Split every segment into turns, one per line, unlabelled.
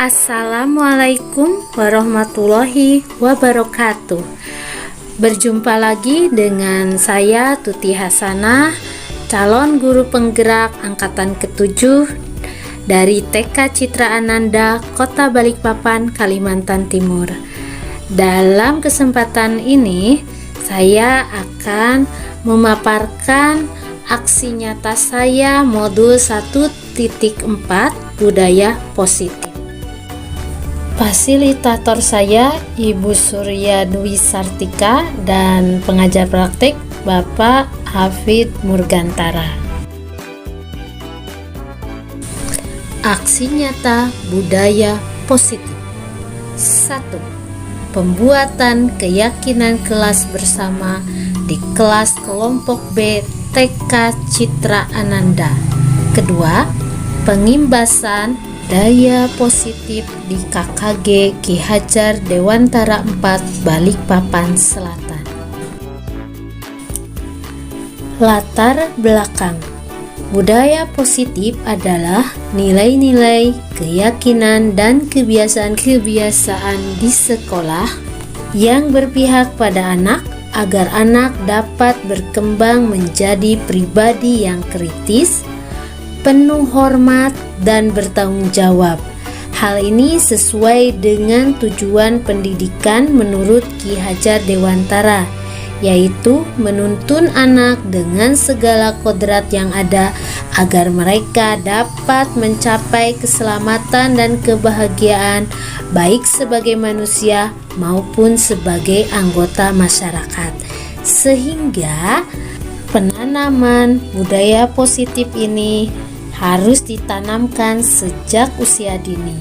Assalamualaikum warahmatullahi wabarakatuh. Berjumpa lagi dengan saya Tuti Hasanah, calon guru penggerak angkatan ke-7 dari TK Citra Ananda, Kota Balikpapan, Kalimantan Timur. Dalam kesempatan ini, saya akan memaparkan aksi nyata saya modul 1.4 budaya positif. Fasilitator saya Ibu Surya Dwi Sartika dan pengajar praktik Bapak Hafid Murgantara. Aksi nyata budaya positif. 1. Pembuatan keyakinan kelas bersama di kelas kelompok B TK Citra Ananda. Kedua, pengimbasan daya positif di KKG Ki Hajar Dewantara 4 Balikpapan Selatan. Latar belakang budaya positif adalah nilai-nilai, keyakinan, dan kebiasaan-kebiasaan di sekolah yang berpihak pada anak agar anak dapat berkembang menjadi pribadi yang kritis, penuh hormat, dan bertanggung jawab. Hal ini sesuai dengan tujuan pendidikan menurut Ki Hajar Dewantara, yaitu menuntun anak dengan segala kodrat yang ada agar mereka dapat mencapai keselamatan dan kebahagiaan baik sebagai manusia maupun sebagai anggota masyarakat. Sehingga penanaman budaya positif ini harus ditanamkan sejak usia dini.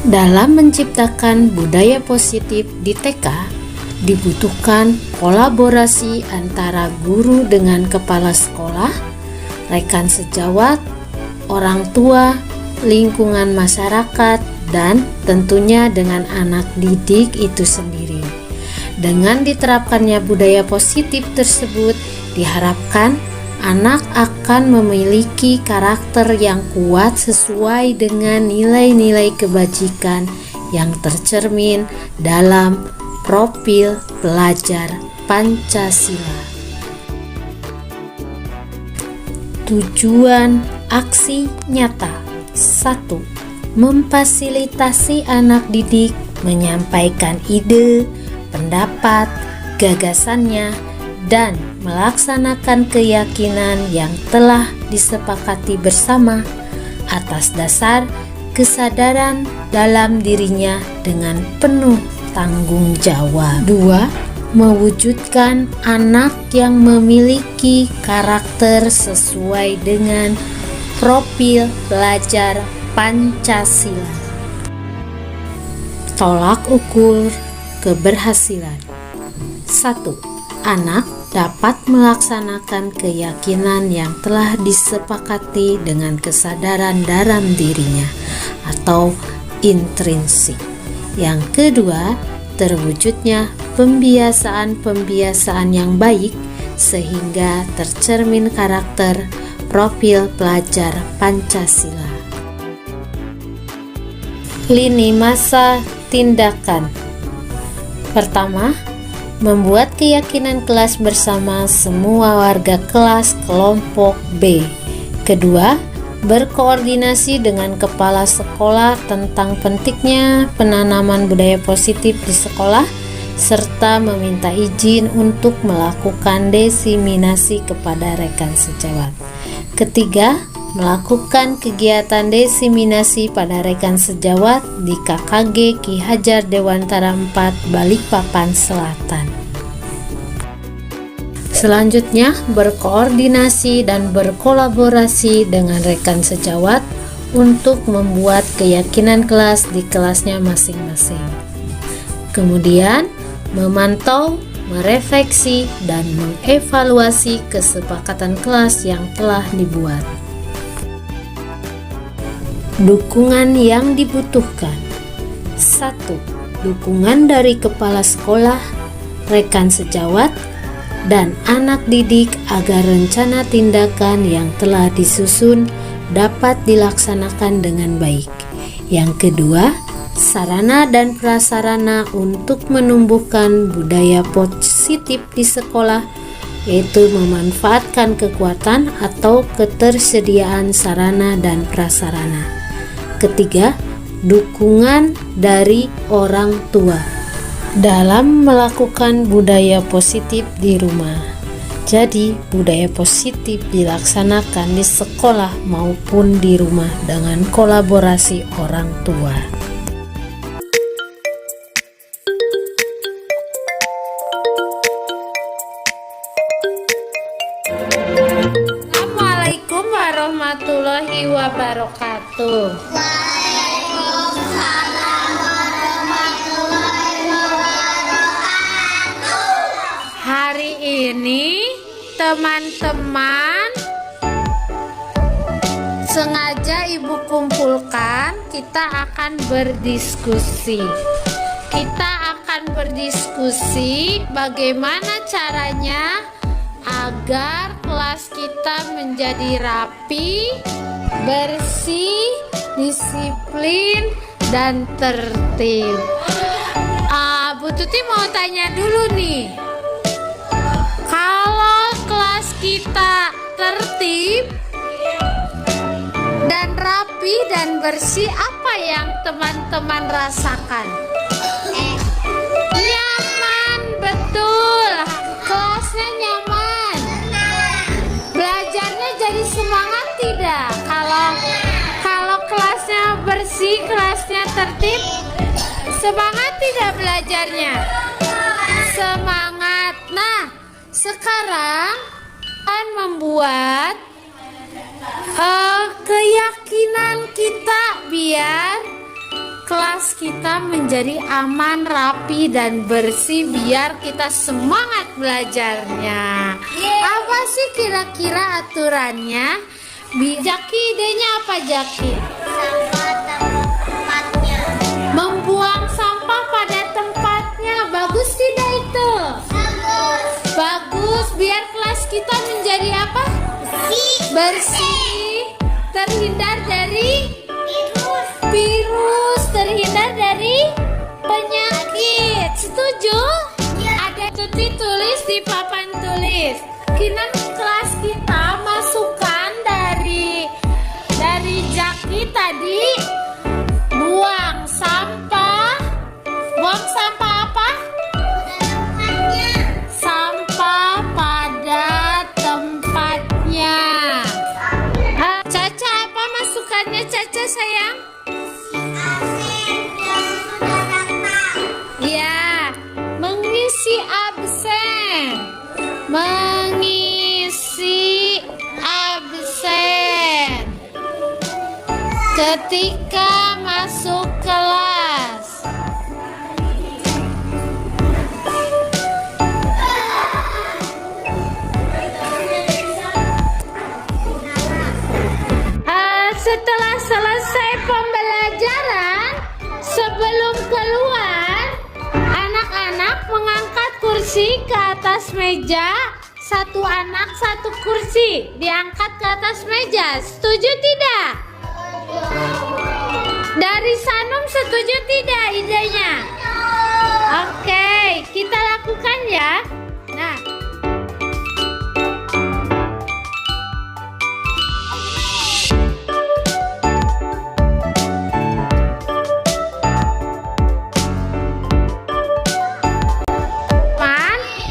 Dalam menciptakan budaya positif di TK, dibutuhkan kolaborasi antara guru dengan kepala sekolah, rekan sejawat, orang tua, lingkungan masyarakat, dan tentunya dengan anak didik itu sendiri. Dengan diterapkannya budaya positif tersebut, diharapkan anak akan memiliki karakter yang kuat sesuai dengan nilai-nilai kebajikan yang tercermin dalam profil pelajar Pancasila. Tujuan aksi nyata. 1. Memfasilitasi anak didik menyampaikan ide, pendapat, gagasannya, dan melaksanakan keyakinan yang telah disepakati bersama atas dasar kesadaran dalam dirinya dengan penuh tanggung jawab. 2. Mewujudkan anak yang memiliki karakter sesuai dengan profil pelajar Pancasila. Tolak ukur keberhasilan. 1. Anak dapat melaksanakan keyakinan yang telah disepakati dengan kesadaran dalam dirinya atau intrinsik. Yang kedua, terwujudnya pembiasaan-pembiasaan yang baik sehingga tercermin karakter profil pelajar Pancasila. Lini masa tindakan. Pertama, membuat keyakinan kelas bersama semua warga kelas kelompok B. Kedua, berkoordinasi dengan kepala sekolah tentang pentingnya penanaman budaya positif di sekolah serta meminta izin untuk melakukan diseminasi kepada rekan sejawat. Ketiga, melakukan kegiatan diseminasi pada rekan sejawat di KKG Ki Hajar Dewantara 4 Balikpapan Selatan. Selanjutnya, berkoordinasi dan berkolaborasi dengan rekan sejawat untuk membuat keyakinan kelas di kelasnya masing-masing. Kemudian, memantau, merefleksi, dan mengevaluasi kesepakatan kelas yang telah dibuat. Dukungan yang dibutuhkan. 1. Dukungan dari kepala sekolah, rekan sejawat, dan anak didik agar rencana tindakan yang telah disusun dapat dilaksanakan dengan baik. Yang kedua, sarana dan prasarana untuk menumbuhkan budaya positif di sekolah, yaitu memanfaatkan kekuatan atau ketersediaan sarana dan prasarana. Ketiga, dukungan dari orang tua dalam melakukan budaya positif di rumah. Jadi, budaya positif dilaksanakan di sekolah maupun di rumah dengan kolaborasi orang tua. Assalamualaikum warahmatullahi wabarakatuh. Hari ini teman-teman sengaja Ibu kumpulkan, kita akan berdiskusi. Kita akan berdiskusi bagaimana caranya agar kelas kita menjadi rapi, bersih, disiplin, dan tertib. Bu Tuti mau tanya dulu nih, kalau kelas kita tertib dan rapi dan bersih, apa yang teman-teman rasakan? Nyaman, betul. Kelasnya nyaman. Belajarnya jadi semangat tidak? Kalau kelasnya bersih, kelasnya tertib, semangat tidak belajarnya? Semangat. Nah, sekarang akan membuat keyakinan kita biar kelas kita menjadi aman, rapi, dan bersih, biar kita semangat belajarnya. Apa sih kira-kira aturannya? Jaki, idenya apa Jaki? Membuang sampah pada tempatnya. Bagus tidak itu? Bagus, biar kelas kita menjadi apa? Bersih, terhindar dari virus, terhindar dari penyakit. Setuju? Ada Tuti tulis di papan tulis. Kelas kita masukkan dari Jaki tadi, buang sampah apa? Sampah pada tempatnya. Caca, apa masukannya Caca sayang? Ya, mengisi absen. Mengisi absen ketika masuk kelas. Setelah selesai pembelajaran, sebelum keluar, anak-anak mengangkat kursi ke atas meja. Satu anak satu kursi diangkat ke atas meja. Setuju tidak? Dari Sanum setuju tidak idenya? Oke, kita lakukan ya. Nah,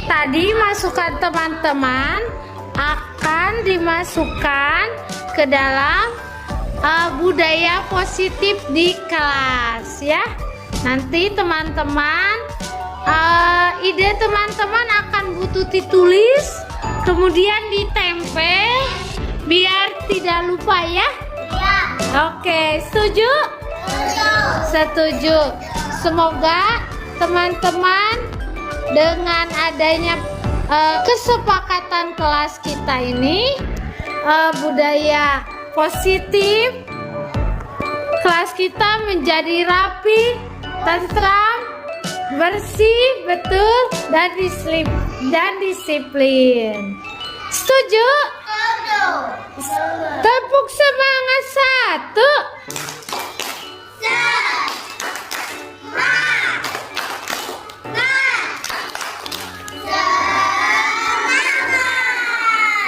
tadi masukan teman-teman akan dimasukkan ke dalam budaya positif di kelas ya. Nanti teman-teman ide teman-teman akan butuh ditulis, kemudian ditempel biar tidak lupa ya. Oke, setuju? Setuju. Semoga teman-teman dengan adanya kesepakatan kelas kita ini, budaya positif, kelas kita menjadi rapi, tentram, bersih, betul, dan disiplin. Setuju? Tepuk semangat satu.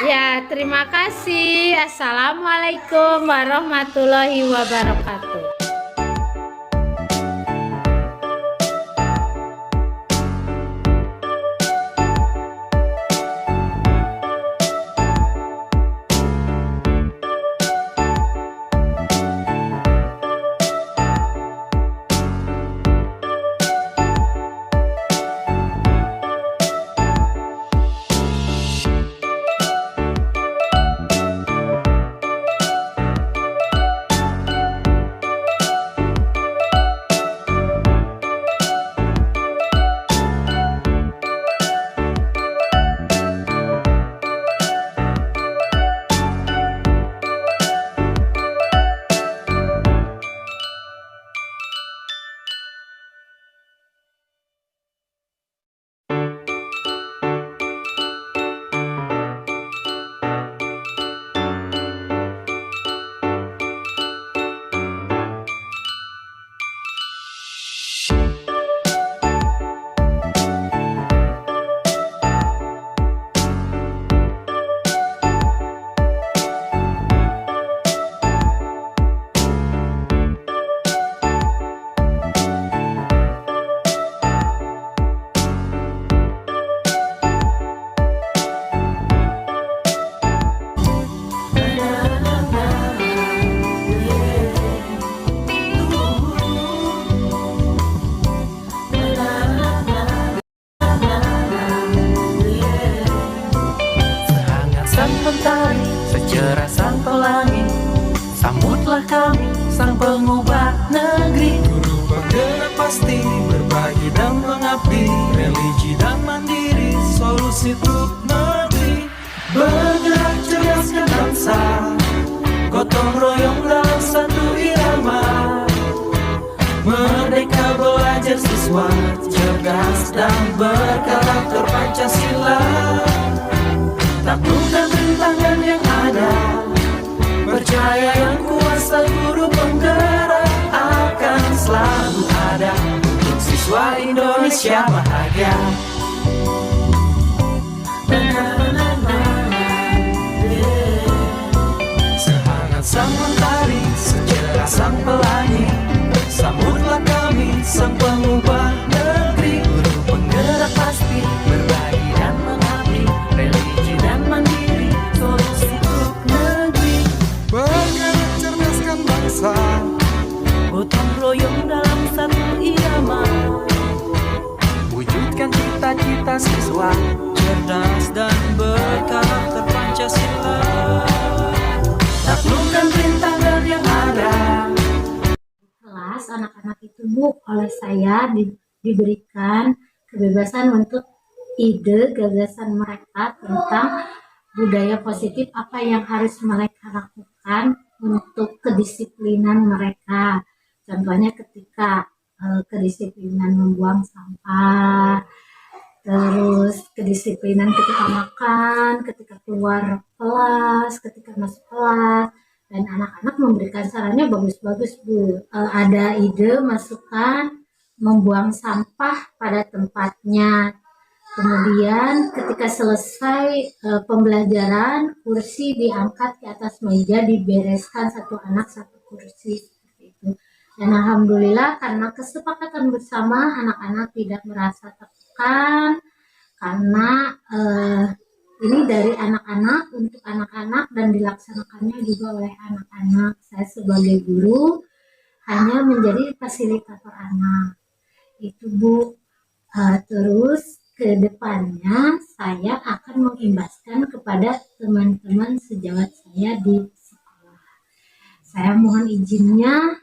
Ya, terima kasih. Assalamualaikum warahmatullahi wabarakatuh.
Secerah sang pelangi, sambutlah kami sang pengubah negeri. Guru penggerak pasti berbagi dan mengabdi, religi dan mandiri, solusi untuk negeri. Bergerak cerdaskan bangsa, gotong royong dalam satu irama. Merdeka belajar siswa, cerdas dan berkarakter Pancasila. Taklukkan rintangan yang ada, percaya yang kuasa guru penggerak akan selalu ada untuk siswa Indonesia bahagia. Sehangat sang mentari, secerah sang pelangi, sambutlah kami sang pengubah negeri. Guru penggerak pasti berbagi dan mengabdi, religi dan mandiri, solusi untuk negeri. Bergerak cerdaskan bangsa, gotong royong dalam satu irama. Wujudkan cita-cita siswa, cerdas dan berkarakter Pancasila. Taklukkan rintangan yang ada.
Kelas anak-anak itu Bu, oleh saya diberikan kebebasan untuk ide gagasan mereka tentang budaya positif, apa yang harus mereka lakukan untuk kedisiplinan mereka. Contohnya ketika kedisiplinan membuang sampah, terus kedisiplinan ketika makan, ketika keluar kelas, ketika masuk kelas. Dan anak-anak memberikan sarannya bagus-bagus Bu. Ada ide, masukan, membuang sampah pada tempatnya. Kemudian ketika selesai pembelajaran, kursi diangkat ke atas meja, dibereskan satu anak satu kursi, seperti itu. Dan alhamdulillah karena kesepakatan bersama, anak-anak tidak merasa tertekan karena ini dari anak-anak untuk anak-anak dan dilaksanakannya juga oleh anak-anak. Saya sebagai guru hanya menjadi fasilitator anak. Itu Bu. Terus ke depannya saya akan mengimbaskan kepada teman-teman sejawat saya di sekolah. Saya mohon izinnya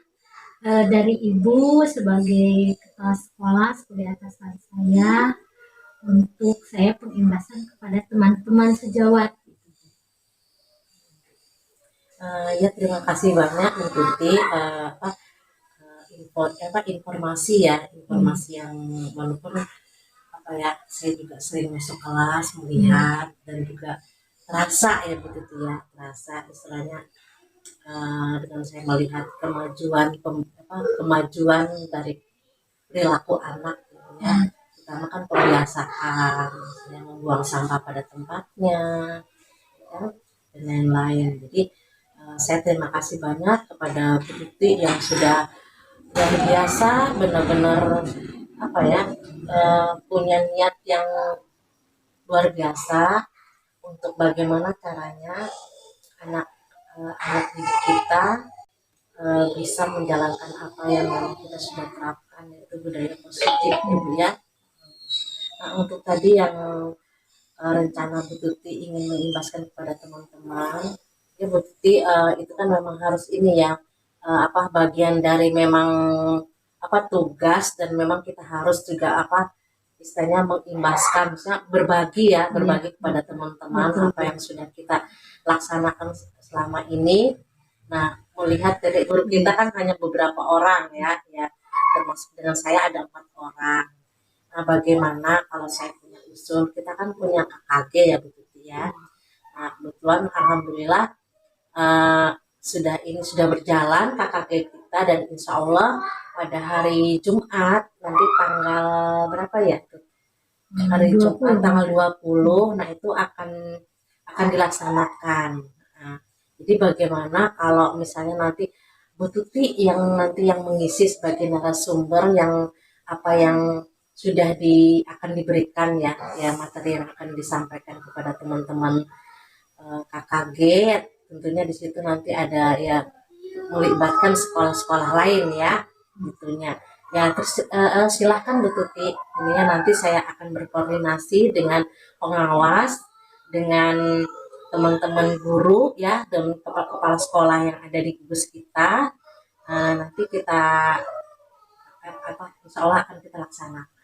dari Ibu sebagai kepala sekolah, sebagai atasan saya, untuk saya pengimbasan kepada teman-teman sejawat.
Ya, terima kasih banyak Bu Tuti, informasi yang walaupun saya juga sering masuk kelas melihat dan juga terasa ya begitu ya, terasa istilahnya dengan saya melihat kemajuan dari perilaku anak gitu ya. Pertama kan pembiasaan, misalnya membuang sampah pada tempatnya, ya, dan lain-lain. Jadi saya terima kasih banyak kepada Bu Tuti yang sudah luar biasa, benar-benar apa ya, punya niat yang luar biasa untuk bagaimana caranya anak didik kita bisa menjalankan apa yang memang kita sudah terapkan, yaitu budaya positif ya Bu ya. Nah, untuk tadi yang rencana Bu Tuti ingin mengimbaskan kepada teman-teman, ya Bu Tuti itu kan memang harus ini ya, bagian dari memang tugas, dan memang kita harus juga istilahnya mengimbaskan, misalnya berbagi kepada teman-teman apa yang sudah kita laksanakan selama ini. Nah, melihat dari grup kita kan hanya beberapa orang ya, termasuk dengan saya ada 4 orang. Nah, bagaimana kalau saya punya usul, kita kan punya KKG ya Bu Tuti ya. Nah, kebetulan alhamdulillah sudah berjalan KKG kita, dan insya Allah pada hari Jumat nanti tanggal berapa ya tuh? Hari Jumat tanggal 20, nah itu akan dilaksanakan. Nah, jadi bagaimana kalau misalnya nanti Bu Tuti yang mengisi sebagai narasumber yang sudah akan diberikan ya materi yang akan disampaikan kepada teman-teman KKG. Tentunya di situ nanti ada ya melibatkan sekolah-sekolah lain ya gitunya. Ya terus silahkan Bu Tuti, ininya nanti saya akan berkoordinasi dengan pengawas, dengan teman-teman guru ya, dan kepala sekolah yang ada di gugus kita. Nanti kita insya Allah akan kita laksanakan.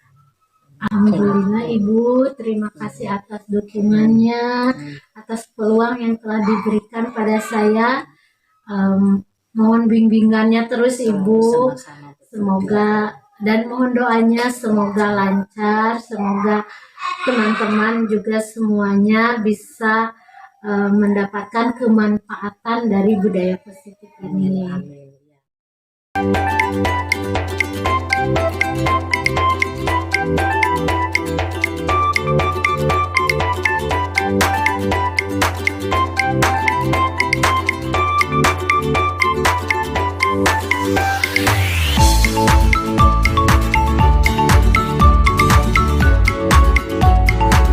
Alhamdulillah Ibu, terima kasih atas dukungannya, atas peluang yang telah diberikan pada saya. Mohon bimbingannya terus Ibu, semoga, dan mohon doanya semoga lancar, semoga teman-teman juga semuanya bisa mendapatkan kemanfaatan dari budaya positif ini.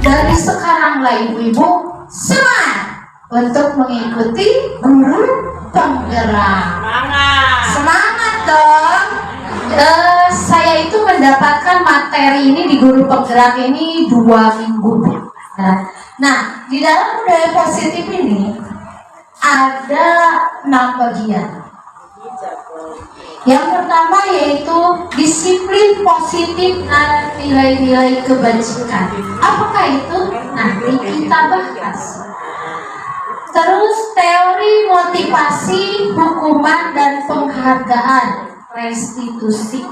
Dari sekaranglah ibu-ibu semangat untuk mengikuti guru penggerak. Semangat dong. Saya itu mendapatkan materi ini di guru penggerak ini 2 minggu. Nah, di dalam budaya positif ini ada 6 bagian. Yang pertama yaitu disiplin positif dan nilai-nilai kebajikan. Apakah itu? Nanti kita bahas. Terus teori motivasi, hukuman dan penghargaan, restitusi.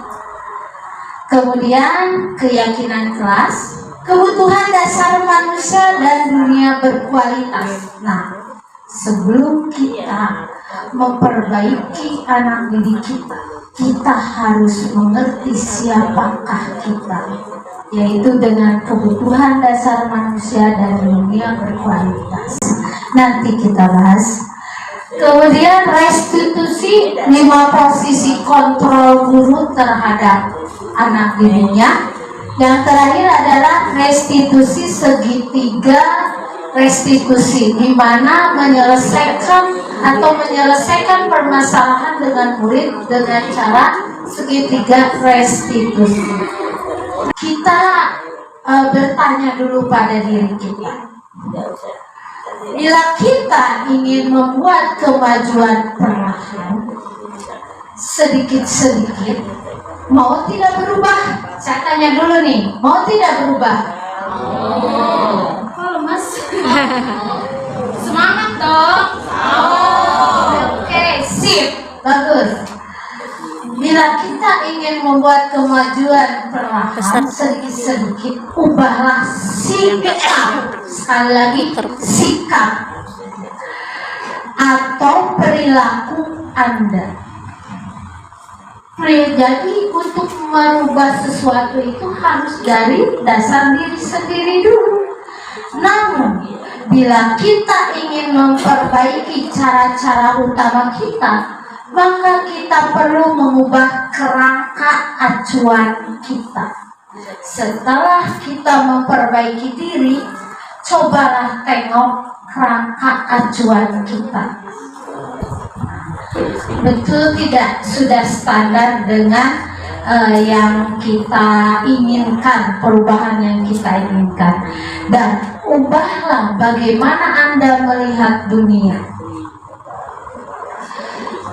Kemudian keyakinan kelas, kebutuhan dasar manusia dan dunia berkualitas. Nah, sebelum kita memperbaiki anak didik kita harus mengerti siapakah kita, yaitu dengan kebutuhan dasar manusia dan dunia berkualitas. Nanti kita bahas. Kemudian restitusi, 5 posisi kontrol guru terhadap anak didiknya. Yang terakhir adalah restitusi segitiga restitusi, di mana menyelesaikan permasalahan dengan murid dengan cara segitiga restitusi. Kita bertanya dulu pada diri kita, bila kita ingin membuat kemajuan perlahan, sedikit-sedikit, mau tidak berubah? Saya tanya dulu nih, mau tidak berubah? Mas, semangat dong. Oke, sip, bagus. Bila kita ingin membuat kemajuan perlahan, sedikit-sedikit, ubahlah sikap sekali lagi, sikap atau perilaku Anda. Jadi untuk merubah sesuatu itu harus dari dasar diri sendiri dulu. Namun bila kita ingin memperbaiki cara-cara utama kita, maka kita perlu mengubah kerangka acuan kita. Setelah kita memperbaiki diri, cobalah tengok kerangka acuan kita. Betul tidak sudah standar dengan yang kita inginkan, perubahan yang kita inginkan. Dan ubahlah bagaimana Anda melihat dunia.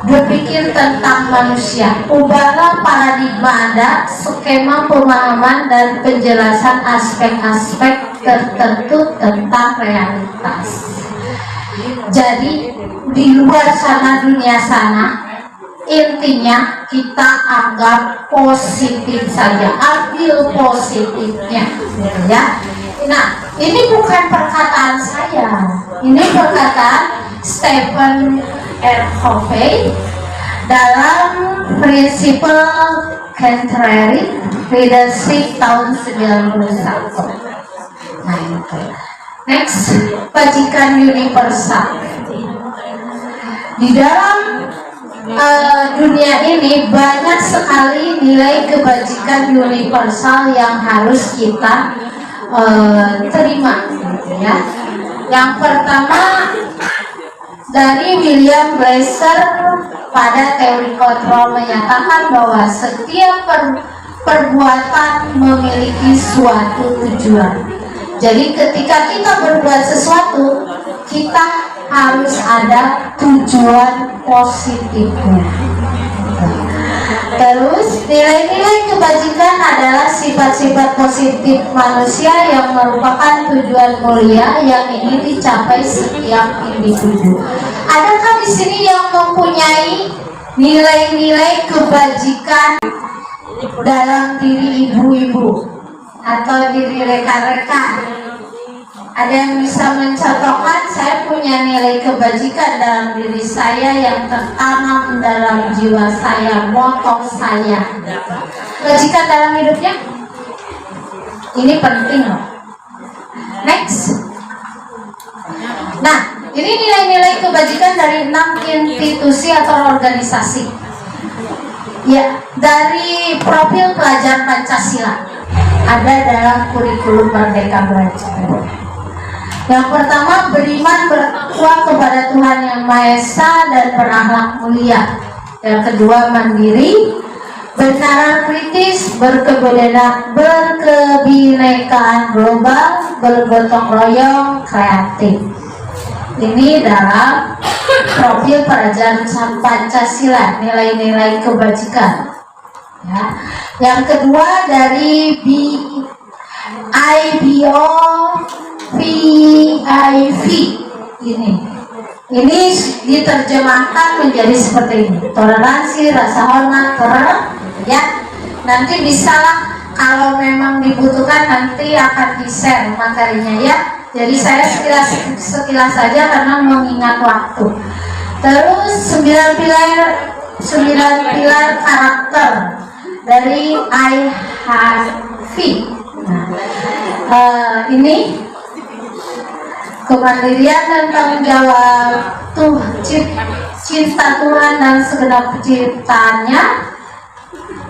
Berpikir tentang manusia, ubahlah paradigma Anda, skema pemahaman dan penjelasan aspek-aspek tertentu tentang realitas. Jadi di luar sana, dunia sana, intinya kita anggap positif saja, ambil positifnya, ya. Nah, ini bukan perkataan saya, ini perkataan Stephen R. Covey dalam Principle Contrary Leadership tahun 91. Nah, itu. Next, bajikan universal. Di dalam dunia ini banyak sekali nilai kebajikan universal yang harus kita terima, ya. Yang pertama dari William Glasser pada teori kontrol menyatakan bahwa setiap perbuatan memiliki suatu tujuan. Jadi ketika kita berbuat sesuatu, kita harus ada tujuan positifnya. Terus nilai-nilai kebajikan adalah sifat-sifat positif manusia yang merupakan tujuan mulia yang ingin dicapai setiap individu. Adakah di sini yang mempunyai nilai-nilai kebajikan dalam diri ibu-ibu atau diri rekan-rekan? Ada yang bisa mencontohkan? Saya punya nilai kebajikan dalam diri saya yang tertanam dalam jiwa saya, motor saya. Kebajikan dalam hidupnya ini penting loh. Next. Nah, ini nilai-nilai kebajikan dari 6 institusi atau organisasi. Ya, dari profil pelajar Pancasila ada dalam kurikulum Merdeka Belajar. Yang pertama, beriman bertakwa kepada Tuhan Yang Maha Esa dan berakhlak mulia. Yang kedua, mandiri, bernalar kritis, berkebinekaan global, bergotong royong, kreatif. Ini dalam profil pelajar Pancasila, nilai-nilai kebajikan. Ya. Yang kedua dari IBO VIV ini diterjemahkan menjadi seperti ini: toleransi, rasa hormat, ya. Nanti bisalah kalau memang dibutuhkan nanti akan di-share materinya, ya. Jadi saya sekilas saja karena mengingat waktu. Terus 9 pilar karakter dari IHV. Nah, ini kemandirian dan tanggung jawab cinta Tuhan dan segenap penciptaannya,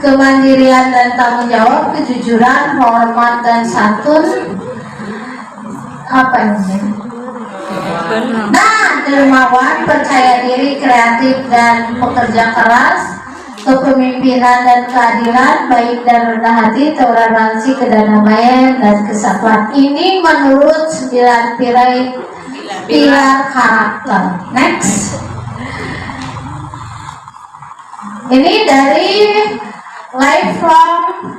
kemandirian dan tanggung jawab, kejujuran, hormat dan santun, apa ini? Nah, dermawan, percaya diri, kreatif dan pekerja keras, kepemimpinan dan keadilan, baik dan rendah hati, toleransi, kedamaian dan kesatuan. Ini menurut 9 pilar karakter. Next. Ini dari lifelong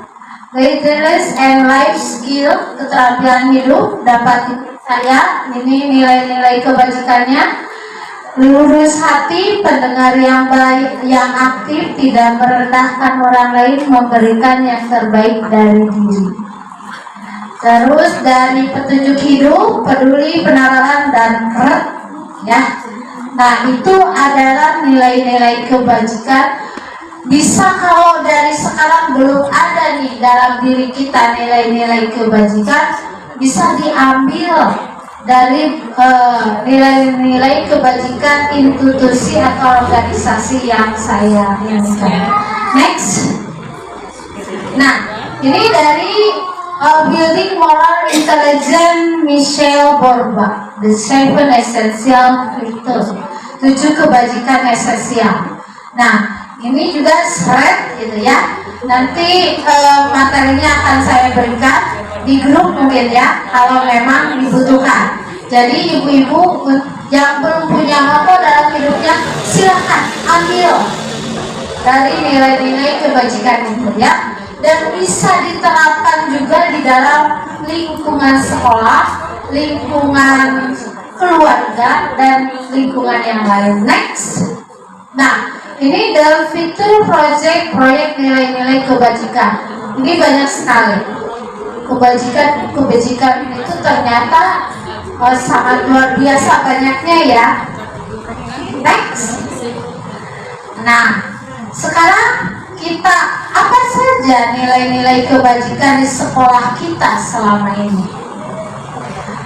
leaders and life skill, keterampilan hidup dapat saya. Ini nilai-nilai kebajikannya: lurus hati, pendengar yang baik, yang aktif, tidak merendahkan orang lain, memberikan yang terbaik dari diri. Terus dari petunjuk hidup, peduli, penararan, dan keret, ya. Nah, itu adalah nilai-nilai kebajikan. Bisa kalau dari sekarang belum ada nih dalam diri kita nilai-nilai kebajikan, bisa diambil dari nilai-nilai kebajikan institusi atau organisasi yang saya inginkan. Next. Nah, ini dari Building Moral Intelligence Michelle Borba, The Seven Essential Virtues, 7 kebajikan esensial. Nah, ini juga shred gitu ya. Nanti materinya akan saya berikan di grup mungkin ya, kalau memang dibutuhkan. Jadi ibu-ibu yang belum punya moto dalam hidupnya, silahkan ambil dari nilai-nilai kebajikan itu ya, dan bisa diterapkan juga di dalam lingkungan sekolah, lingkungan keluarga, dan lingkungan yang lain. Next. Nah, ini The Fitur Project, proyek nilai-nilai kebajikan. Ini banyak sekali. Kebajikan itu ternyata sangat luar biasa banyaknya ya. Next. Nah, sekarang kita apa saja nilai-nilai kebajikan di sekolah kita selama ini?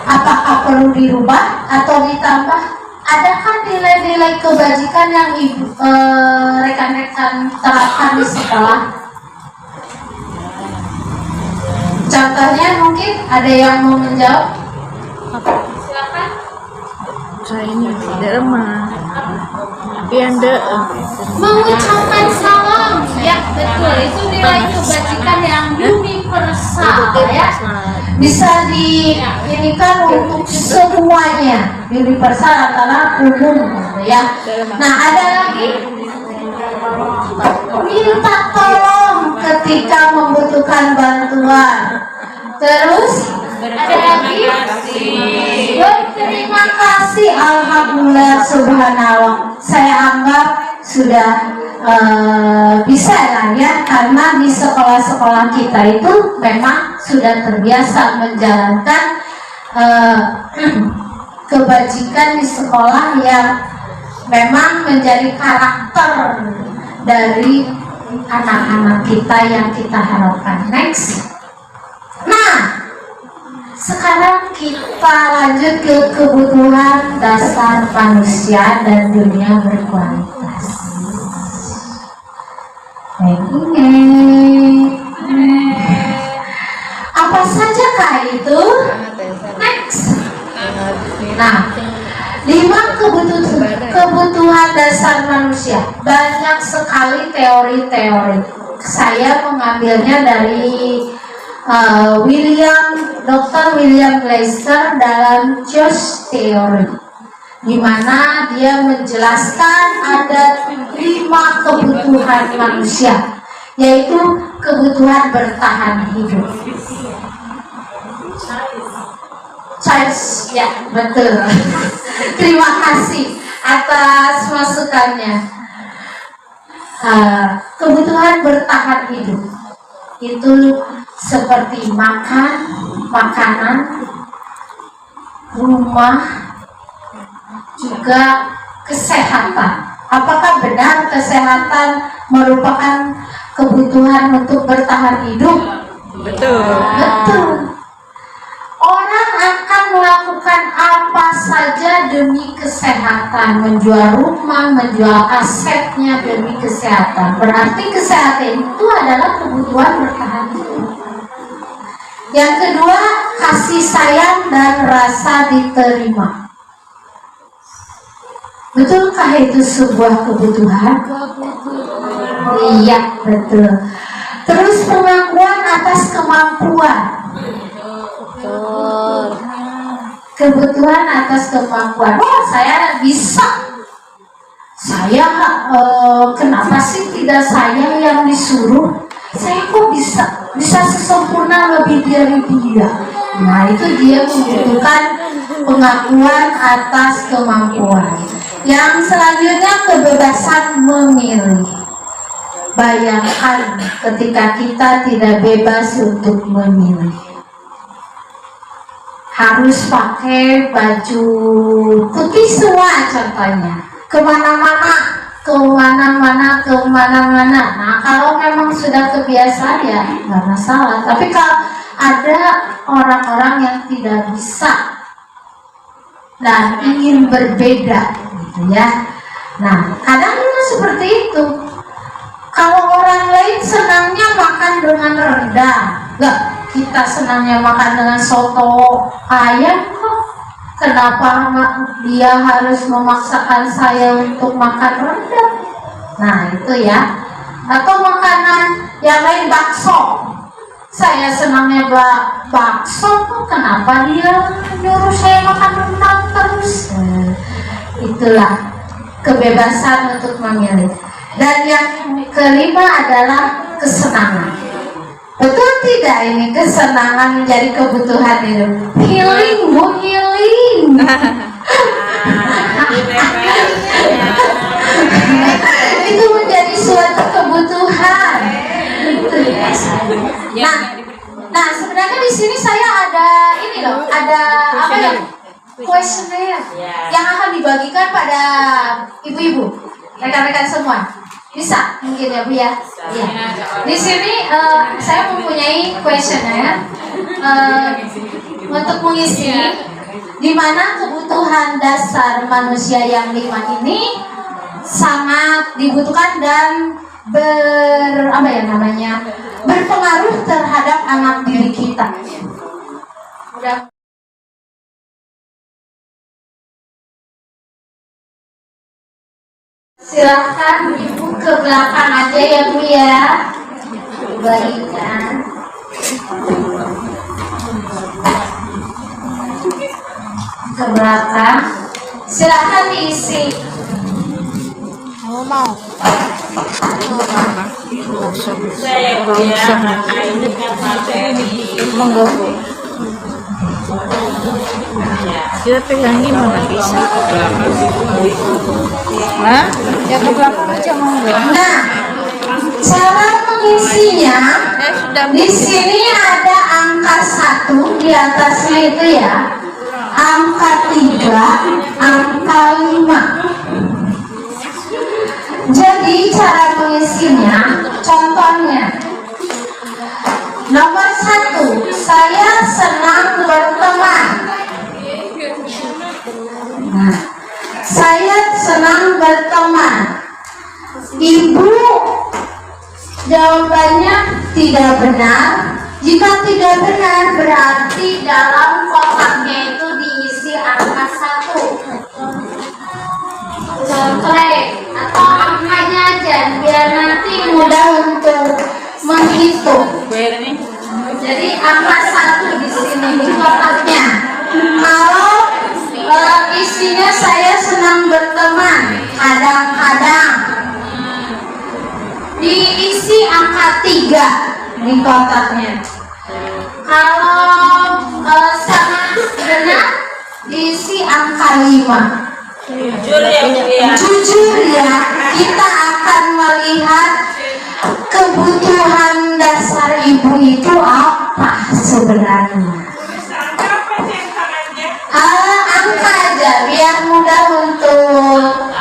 Apakah perlu dirubah atau ditambah? Adakah nilai-nilai kebajikan yang rekan-rekan terapkan di sekolah? Contohnya mungkin ada yang mau menjawab? Silakan.
Kayaknya tidak remah. Tapi anda
Mengucapkan salam, ya betul, itu nilai kebajikan yang universal ya, bisa diinikan untuk semuanya, universal antara umum gitu ya. Nah, ada lagi minta tolong ketika membutuhkan bantuan. Terus ada lagi berterima kasih, alhamdulillah, subhanallah. Saya anggap sudah bisa lah ya, karena di sekolah-sekolah kita itu memang sudah terbiasa menjalankan kebajikan di sekolah yang memang menjadi karakter dari anak-anak kita yang kita harapkan. Next. Nah, sekarang kita lanjut ke kebutuhan dasar manusia dan dunia berkualitas. Apa saja kah itu? Next. Nah, 5 kebutuhan dasar manusia. Banyak sekali teori-teori. Saya mengambilnya dari Dr. William Glasser dalam Choice Theory, di mana dia menjelaskan ada 5 kebutuhan manusia, yaitu kebutuhan bertahan hidup. Choice, ya betul. Terima kasih atas masukannya. Kebutuhan bertahan hidup itu seperti makan, makanan, rumah, juga kesehatan. Apakah benar kesehatan merupakan kebutuhan untuk bertahan hidup?
betul.
Betul. Orang akan melakukan apa saja demi kesehatan, menjual rumah, menjual asetnya demi kesehatan. Berarti kesehatan itu adalah kebutuhan bertahan hidup. Yang kedua, kasih sayang dan rasa diterima. Betulkah itu sebuah kebutuhan? Iya, betul. Terus pengakuan atas kemampuan. Kebutuhan atas kemampuan. Wah, saya bisa. Saya kenapa sih tidak saya yang disuruh? Saya kok bisa sesempurna lebih dari dia. Nah, itu dia membutuhkan pengakuan atas kemampuan. Yang selanjutnya, kebebasan memilih. Bayangkan ketika kita tidak bebas untuk memilih. harus pakai baju putih semua contohnya, kemana-mana. Nah kalau memang sudah kebiasaan ya nggak masalah. Tapi kalau ada orang-orang yang tidak bisa dan ingin berbeda gitu ya, nah kadang memang seperti itu. Kalau orang lain senangnya makan dengan rendang, nggak, kita senangnya makan dengan soto ayam kok. Kenapa dia harus memaksakan saya untuk makan rendang? Nah itu ya. Atau makanan yang lain, bakso. Saya senangnya bakso kok, kenapa dia nyuruh saya makan rendang terus? Itulah kebebasan untuk memilih. Dan yang kelima adalah kesenangan. Betul tidak ini kesenangan menjadi kebutuhan hidup? Healing, bu, healing. Itu menjadi suatu kebutuhan. Nah sebenarnya di sini saya ada ini loh, ada apa ya? Questionnaire yang akan dibagikan pada ibu-ibu, rekan-rekan semua. Bisa mungkin ya Bu ya. Iya. Di sini saya mempunyai questionnaire untuk mengisi di mana kebutuhan dasar manusia yang 5 ini sangat dibutuhkan dan berpengaruh terhadap anak diri kita. Udah. Silahkan ibu ke belakang aja ya Bu ya. Baikkan. Ke belakang. Silahkan diisi.
Mau. Monggo Bu. Kita pegang gimana bisa? Hah? Ya ke belakang aja monggo.
Nah, cara mengisinya di sini ada angka 1 di atasnya itu ya, angka 3, angka 5. Jadi cara mengisinya, contohnya nomor 1, saya senang berteman. Nah, saya senang berteman. Ibu, jawabannya tidak benar. Jika tidak benar, berarti dalam kotaknya itu diisi angka 1. Contoh atau angkanya aja biar nanti mudah untuk menghitung. Jadi angka 1 di sini di kotaknya. Kalau isinya saya senang berteman, kadang-kadang diisi angka 3 di kotaknya. Kalau sangat benar diisi angka 5. Jujur ya, kita akan melihat kebutuhan dasar ibu itu apa sebenarnya. Angka aja biar mudah untuk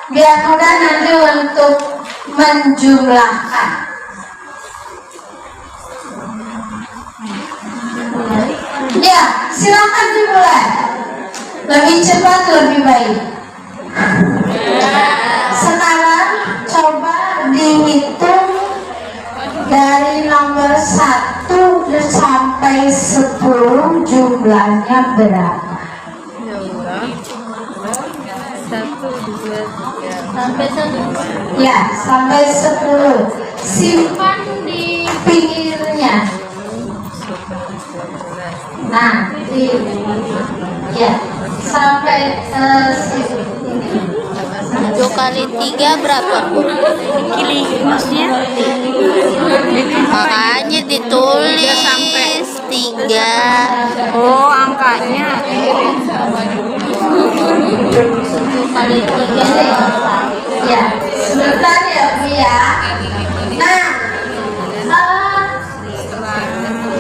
biar mudah nanti untuk menjumlahkan. Ya, silakan dimulai. Lebih cepat lebih baik. Sekarang coba dihitung dari nomor 1 sampai 10 jumlahnya berapa?
1, 2, 3.
Ya, sampai 10. Simpan di pinggirnya. Nah, ya, sampai
1 kali 3 berapa Bu?
Kili maksudnya?
Makanya ditulis
sampai
3.
Oh, angkanya.
1 kali 3
ya, sebentar ya Bu ya. Nah,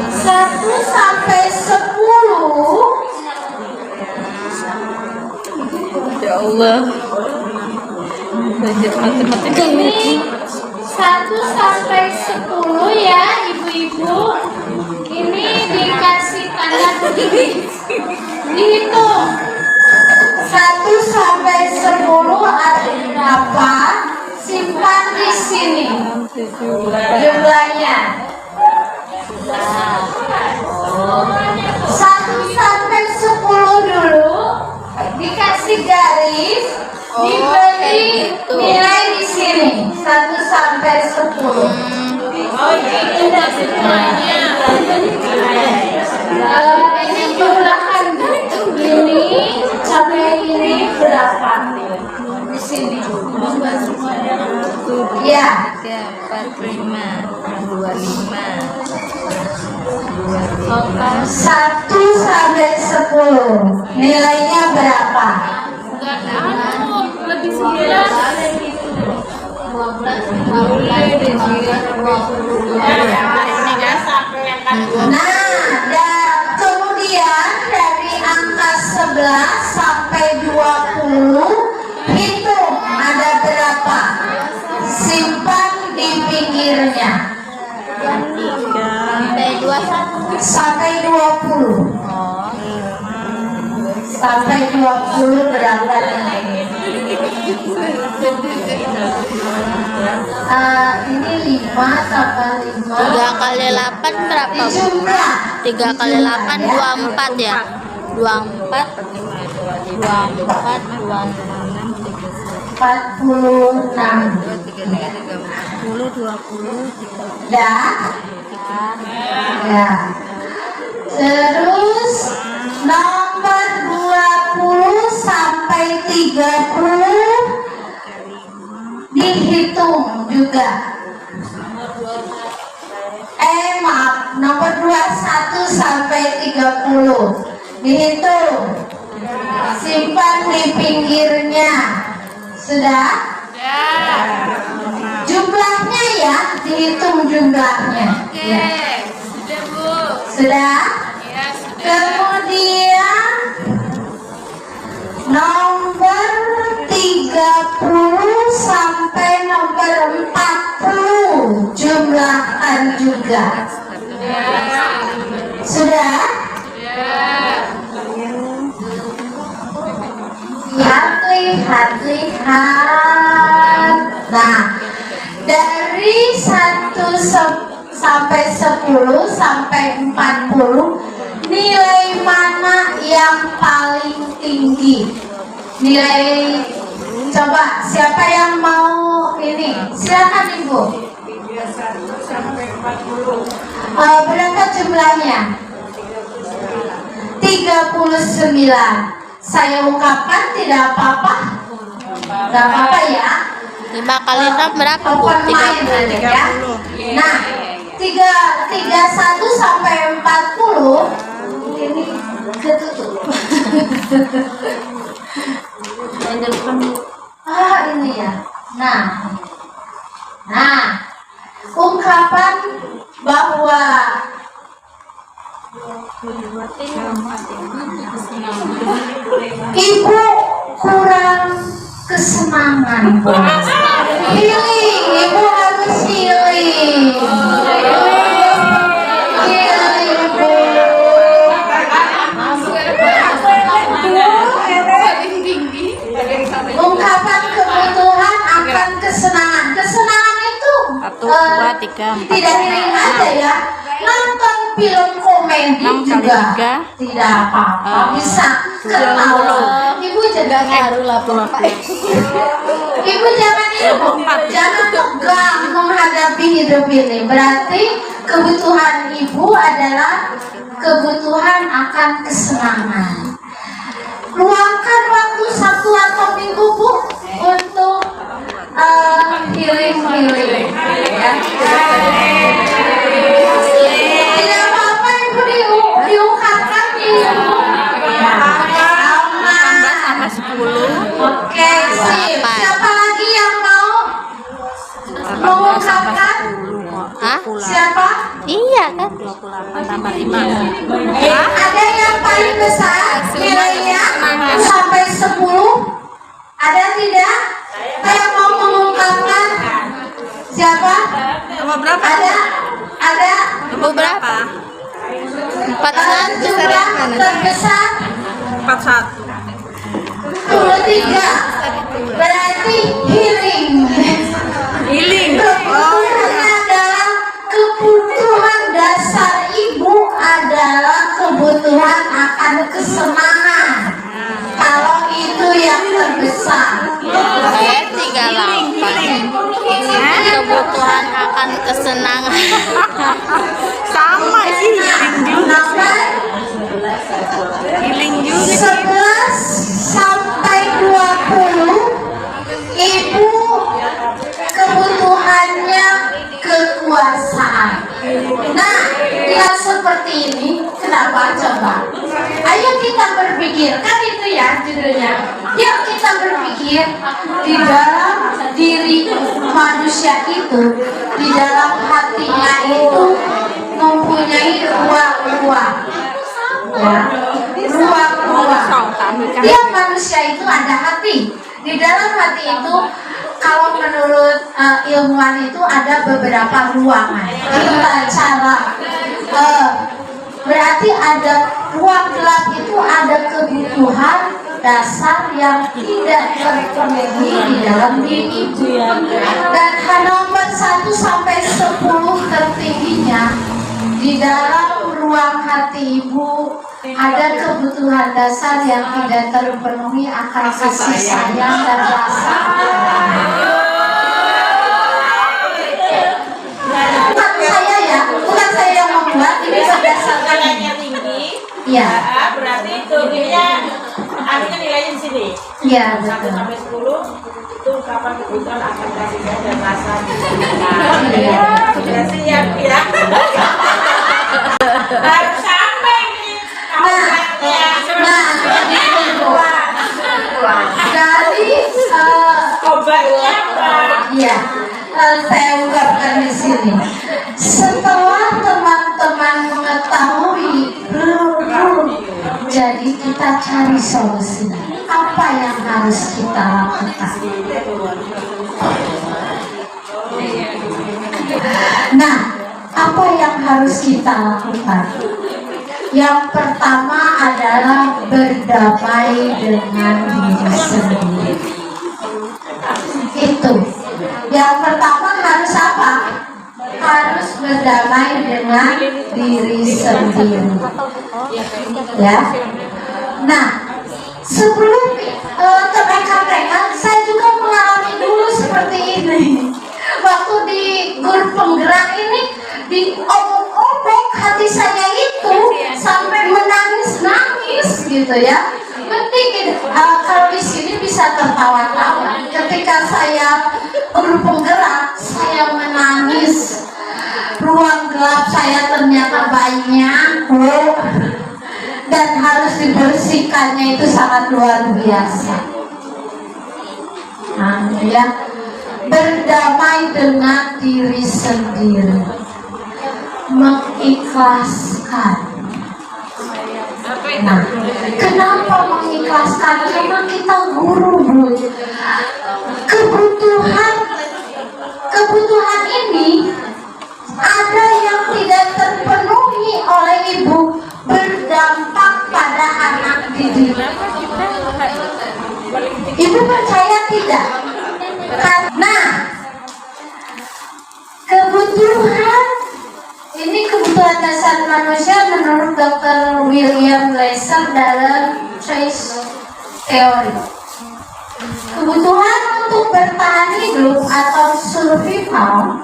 1 sampai 10
Allah. Belajar matematika
Ini 1 sampai 10 ya ibu-ibu. Ini dikasih tanda begini. Dihitung 1 sampai 10 ada berapa? Simpan di sini jumlahnya. 1 sampai 10 dulu dikasih garis, diberi nilai di sini 1 sampai 10. Ini jumlahkan ini sampai ini berapa di sini? Ya,
4, 5, 25.
1 sampai 10 nilainya berapa?
Lebih 9.
Nah, dan kemudian dari angka 11 sampai 20 hitung ada berapa? Simpan di pinggirnya sampai 20. Sampai 20 berapa nilainya? Ini 5 tambah 5
3 kali 8 berapa?
jumlah
3 kali 8 24 ya. 24
46 dah ya. Terus nomor 20 sampai 30 dihitung juga. Maaf, nomor 21 sampai 30 dihitung. Simpan di pinggirnya. Sudah? Jumlahnya ya, dihitung jumlahnya. Ya. Sudah? Kemudian nomor 30 sampai nomor 40 jumlahkan juga. Sudah? Lihat. Nah, dari 1 sampai 10 sampai 40 nilai mana yang paling tinggi? Nilai, coba siapa yang mau ini? Silakan Ibu.
31 sampai 40.
Berapa jumlahnya? 39. Saya ungkapkan tidak apa-apa. Tidak apa-apa ya.
5 kali 6 berapa Bu?
Open mind
30.
ya. Nah, 31 sampai 40 ini ketutup. Ini ya. Nah, ungkapan bahwa Ibu kurang kesenangan. Healing, Ibu harus healing. Healing, Bu. Ungkapan kebutuhan akan kesenangan. Kesenangan itu
1, 2, 3, 4.
tidak healing aja ya. Nonton film komedi
6 kali
juga
3.
tidak apa-apa, bisa ketawa. Ibu jangan ngaruh lah, Ibu jangan jangan tegang menghadapi hidup ini. Berarti kebutuhan ibu adalah kebutuhan akan kesenangan. Luangkan waktu Sabtu atau Minggu Bu untuk healing. Ya. Tidak apa-apa Ibu diungkapkan Ibu. Ya.
18 sama 10.
Oke, sip. Siapa lagi yang mau mengungkapkan?
Hah?
Siapa?
Iya kan? 28 tambah 5.
Ada yang paling besar nilainya sampai 10? Jumlah terbesar
41.
23. Berarti healing.
Healing.
Kebutuhan adalah kebutuhan dasar ibu adalah kebutuhan akan kesenangan. Kalau itu yang terbesar.
Saya 38. Kebutuhan akan kesenangan.
Sama sih.
Nomor
Healing juga.
11 sampai 20 ibu kebutuhannya kekuasaan. Nah, yang seperti ini kenapa coba? Ayo kita berpikir, kan itu ya judulnya. Yuk kita berpikir di dalam diri manusia itu, di dalam hatinya itu mempunyai ruang-ruang. Ya, ruang-ruang. Tiap manusia itu ada hati. Di dalam hati itu, kalau menurut ilmuwan itu ada beberapa ruangan. Kita cara berarti ada ruang gelap itu ada kebutuhan dasar yang tidak terpenuhi di dalam diri ibu. Dan nomor 1 sampai 10 tertingginya di dalam ruang hati ibu ada kebutuhan dasar yang tidak terpenuhi akan kasih sayang dan rasa. Bukan saya ya, bukan saya yang membuat, ini berdasarkan
Nilainya tinggi.
ya,
Berarti turunnya artinya nilainya di sini.
ya
1
betul.
sampai 10 itu kapan kebutuhan akan kasih sayang dan rasa.
Iya.
Sudah siap ya. Harus sampai nih.
Dari
Obatnya apa?
ya, saya ungkapkan di sini. Setelah teman-teman mengetahui, jadi kita cari solusi. Apa yang harus kita lakukan? Nah, apa yang harus kita lakukan? Yang pertama adalah berdamai dengan diri sendiri. Itu. Yang pertama harus apa? Harus berdamai dengan diri sendiri. Ya. Nah, sebelum terrekan-rekan, saya juga mengalami dulu seperti ini. Waktu di guru penggerak ini, di obok-obok hati saya itu sampai menangis-nangis gitu ya. Penting kalau di sini bisa tertawa-tawa. Ketika saya guru penggerak, saya menangis. Ruang gelap saya ternyata banyak, dan harus dibersihkannya itu sangat luar biasa. Nah, ya. Berdamai dengan diri sendiri, mengikhlaskan. Nah, kenapa mengikhlaskan? Karena kita guru, Bu. Kebutuhan ini ada yang tidak terpenuhi oleh ibu, berdampak pada anak didik. Ibu percaya tidak? Nah, kebutuhan ini kebutuhan dasar manusia menurut Dr. William Glasser dalam Choice Theory. Kebutuhan untuk bertahan hidup atau survival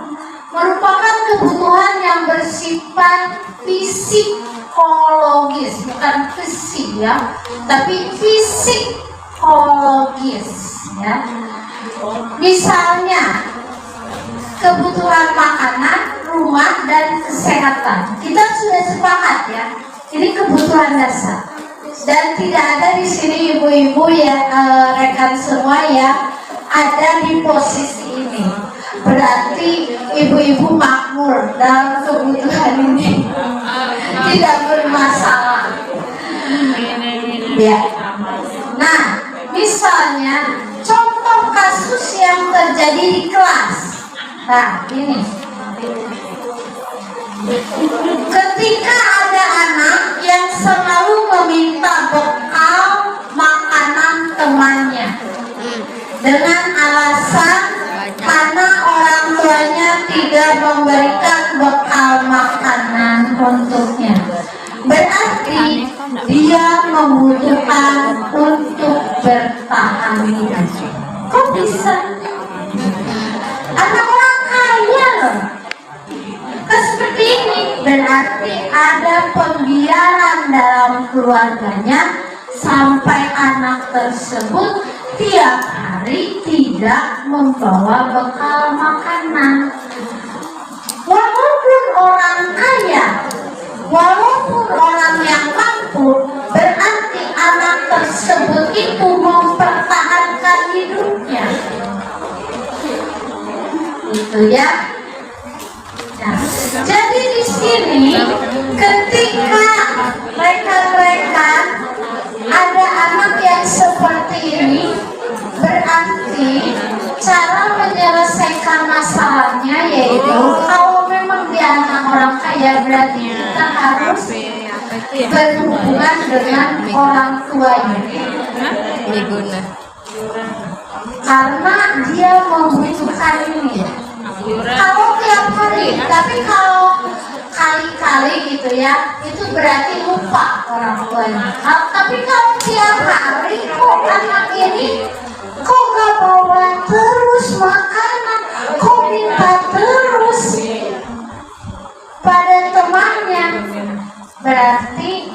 merupakan kebutuhan yang bersifat psikologis, bukan fisik ya, tapi psikologis ya. Misalnya kebutuhan makanan, rumah, dan kesehatan. Kita sudah sepakat ya, ini kebutuhan dasar. Dan tidak ada di sini ibu-ibu ya, rekan semua ya, ada di posisi ini. Berarti ibu-ibu makmur dalam kebutuhan ini, tidak bermasalah. Ya. Nah, misalnya contoh kasus yang terjadi di kelas. Nah, ini. Ketika ada anak bertahan hidup. Kok bisa? Anak orang kaya loh. Seperti ini berarti ada pembiaran dalam keluarganya sampai anak tersebut tiap hari tidak membawa bekal makanan. Walaupun orang kaya, walaupun orang yang mampu, berarti anak tersebut itu mempertahankan hidupnya. Itu ya. Nah, jadi di sini ketika rekan-rekan ada anak yang seperti ini, berarti cara menyelesaikan masalahnya yaitu kalau memang dia anak orang kaya berarti kita harus berhubungan dengan orang tuanya karena dia membutuhkan ini. Kalau tiap hari, tapi kalau kali-kali gitu ya, itu berarti lupa orang tuanya. Tapi kalau tiap hari, kok anak ini kok gak bawa terus makanan, kok minta terus pada temannya, berarti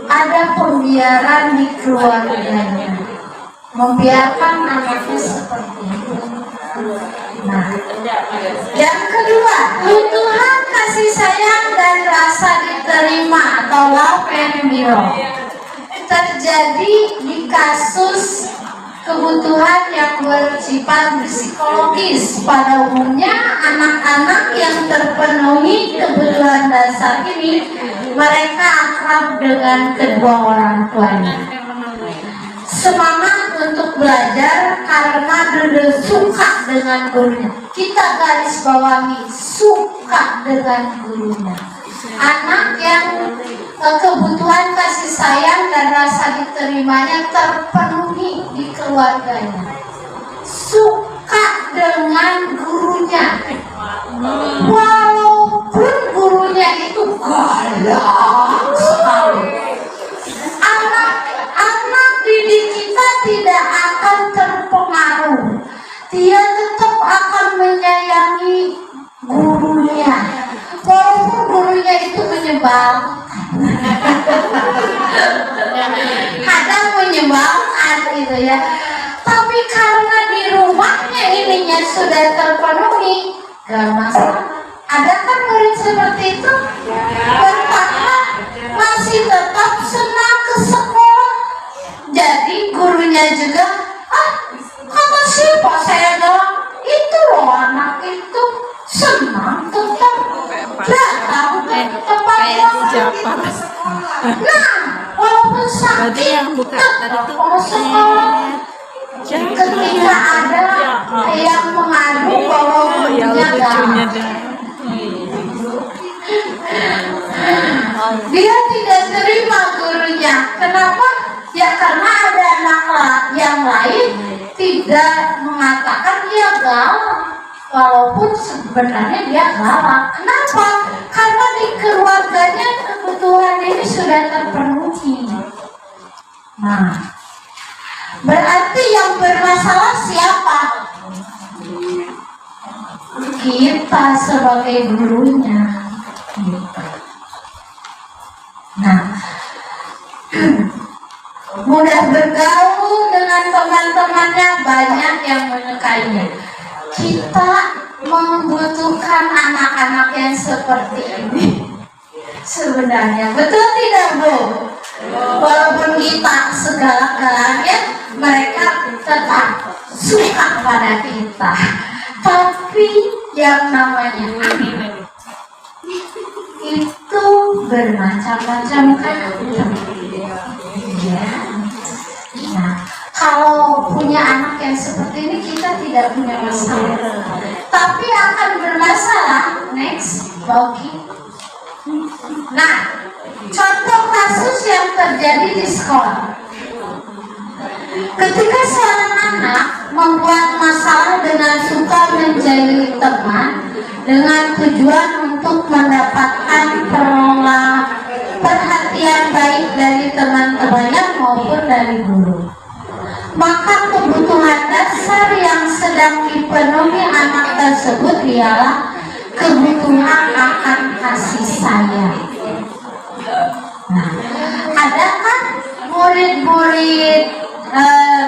ada pembiaran di keluarganya, membiarkan anaknya seperti itu. Nah, yang kedua, kebutuhan kasih sayang dan rasa diterima atau love and belong terjadi di kasus kebutuhan yang bersifat psikologis. Pada umumnya anak-anak yang terpenuhi kebutuhan dasar ini mereka akrab dengan kedua orang tuanya, semangat untuk belajar karena suka dengan gurunya. Kita garis bawahi suka dengan gurunya. Anak yang kebutuhan kasih sayang dan rasa diterimanya terpenuhi di keluarganya, suka dengan gurunya, walaupun gurunya itu galak sekali. Anak didik kita tidak akan terpengaruh, dia tetap akan menyayangi gurunya, walaupun gurunya itu menyebalkan. Kadang menyebalkan gitu ya, tapi karena di rumahnya ininya sudah terpenuhi, gak masalah. Ada kan murid seperti itu bertahan, masih tetap senang ke sekolah. Jadi gurunya juga, kata siapa saya bilang, itu loh anak itu senang tetap datang ke tempat sekolah. Nah, walaupun sakit tetap mau sekolah. Ketika ada yang mengadu bahwa gurunya galak, dia tidak terima gurunya. Kenapa? Ya karena ada anak yang lain tidak mengatakan dia galak, walaupun sebenarnya dia galak. Kenapa? Karena di keluarganya kebutuhan ini sudah terpenuhi. Nah, berarti yang bermasalah siapa? Kita sebagai gurunya. Nah, mudah bergaul dengan teman-temannya, banyak yang menyukainya. Kita membutuhkan anak-anak yang seperti ini. Sebenarnya betul tidak, Bu? Walaupun kita segala-galanya, mereka tetap suka pada kita. Tapi yang namanya itu bermacam-macam kan. Ya. Nah, kalau punya anak yang seperti ini kita tidak punya masalah. Tapi akan bermasalah next bagi. Nah, contoh kasus yang terjadi di sekolah. Ketika seorang anak membuat masalah dengan suka menjadi teman dengan tujuan untuk mendapatkan perhatian baik dari teman-temannya maupun dari guru. dasar yang sedang dipenuhi anak tersebut ialah kebutuhan akan kasih sayang. Nah, ada kan murid-murid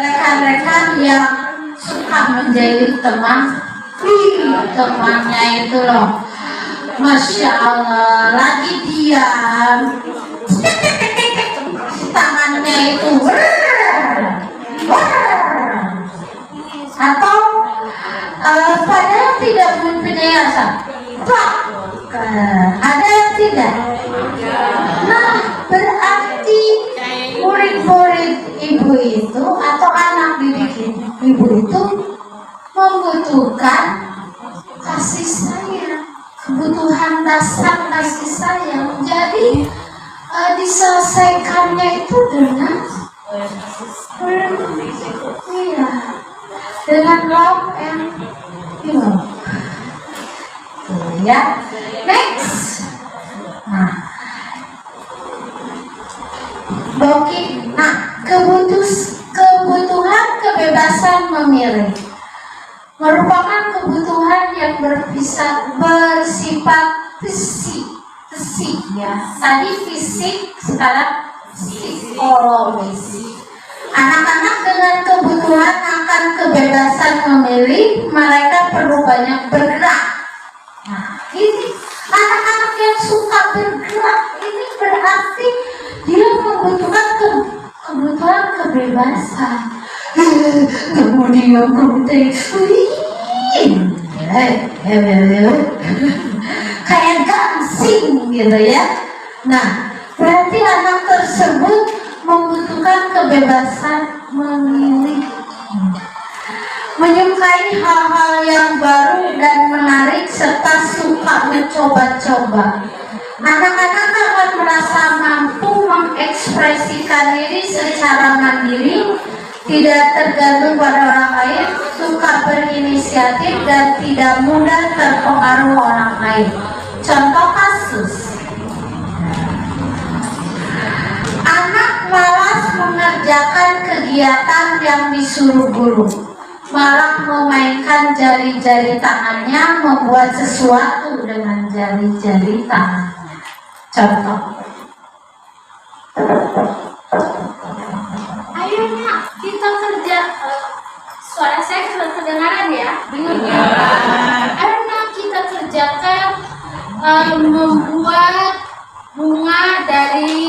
rekan-rekan yang suka menjadi teman. Temannya itu loh, Masya Allah, lagi diam, tangannya itu atau padahal tidak mempunyai asa. Ada yang tidak. Nah, berarti murid-murid ibu itu atau anak didik ibu itu membutuhkan kasih sayang, kebutuhan dasar kasih sayang. Jadi diselesaikannya itu dengan dengan love and ya. Next. Nah, kebutuhan kebebasan memilih merupakan kebutuhan yang bersifat fisik ya. Tadi fisik, sekarang psikologis. Anak-anak dengan kebutuhan akan kebebasan memilih, mereka perlu banyak bergerak. Nah, ini anak-anak yang suka bergerak ini berarti dia membutuhkan kebutuhan kebebasan. Kemudian kayak gangsing gitu ya. Nah, berarti anak tersebut membutuhkan kebebasan memilih, menyukai hal-hal yang baru dan menarik serta suka mencoba-coba. Anak-anak akan merasa mampu mengekspresikan diri secara mandiri, tidak tergantung pada orang lain, suka berinisiatif dan tidak mudah terpengaruh orang lain. Contoh kasus, anak malas mengerjakan kegiatan yang disuruh guru, malah memainkan jari-jari tangannya, membuat sesuatu dengan jari-jari tangannya. Contoh, ayo nak, kita kerja. Suara saya kedengaran ya? Bingung ya? Ayo nak, kita kerjakan membuat bunga dari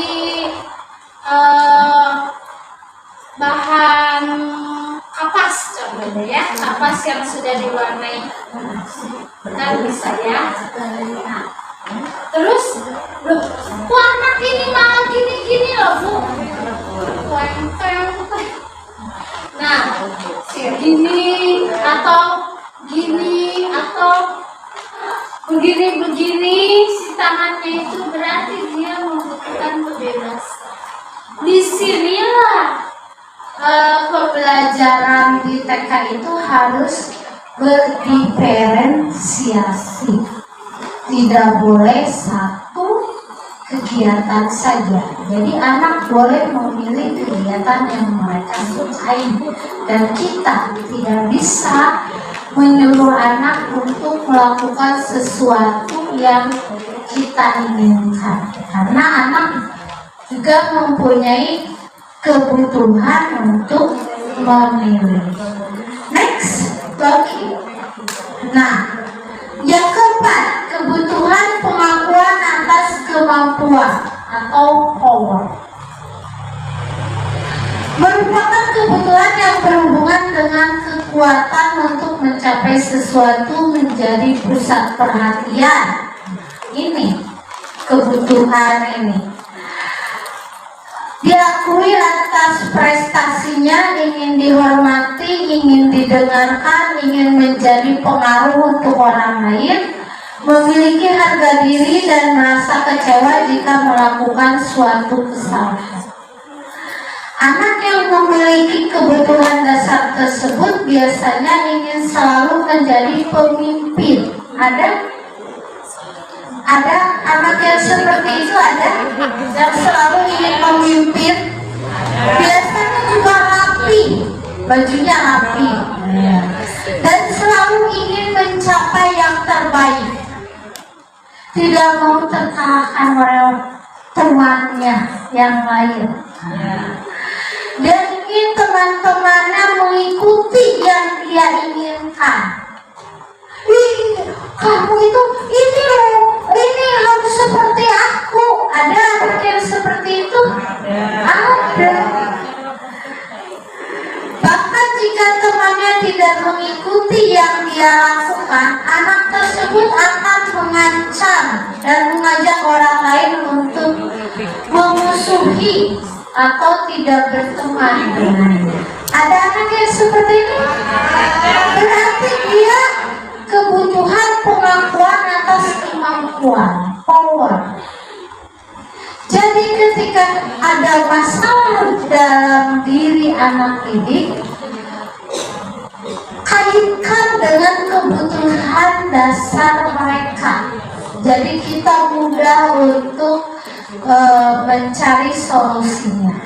bahan kapas, contohnya ya, kapas yang sudah diwarnai. Benar, bisa ya? Terus, loh, kok anak ini malah gini-gini loh bu? Nah, gini atau begini si tangannya itu berarti dia membutuhkan kebebasan. Disinilah pembelajaran di TK itu harus berdiferensiasi. Tidak boleh satu kegiatan saja. Jadi anak boleh memilih kegiatan yang mereka sukai, dan kita tidak bisa menyuruh anak untuk melakukan sesuatu yang kita inginkan, karena anak juga mempunyai kebutuhan untuk memilih. Next, lagi. Nah, yang keempat, kebutuhan pengakuan atas kemampuan atau power merupakan kebutuhan yang berhubungan dengan kekuatan untuk mencapai sesuatu, menjadi pusat perhatian. Ini kebutuhan ini diakui atas prestasinya, ingin dihormati, ingin didengarkan, ingin menjadi pengaruh untuk orang lain, memiliki harga diri dan merasa kecewa jika melakukan suatu kesalahan. Anak yang memiliki kebutuhan dasar tersebut biasanya ingin selalu menjadi pemimpin. Ada anak yang seperti itu, ada yang selalu ingin memimpin. Biasanya juga rapi, bajunya rapi, dan selalu ingin mencapai yang terbaik, tidak mau terkalahkan oleh temannya yang lain, dan ingin teman-temannya mengikuti yang dia inginkan. Kamu itu ini loh, ini harus seperti aku. Ada anak yang seperti itu? Ada. Bahkan jika temannya tidak mengikuti yang dia lakukan, anak tersebut akan mengancam dan mengajak orang lain untuk memusuhi atau tidak berteman dengannya. Ada anak yang seperti ini? Berarti dia kebutuhan pengakuan atas kemampuan, power. Jadi ketika ada masalah dalam diri anak didik, kaitkan dengan kebutuhan dasar mereka. Jadi kita mudah untuk mencari solusinya.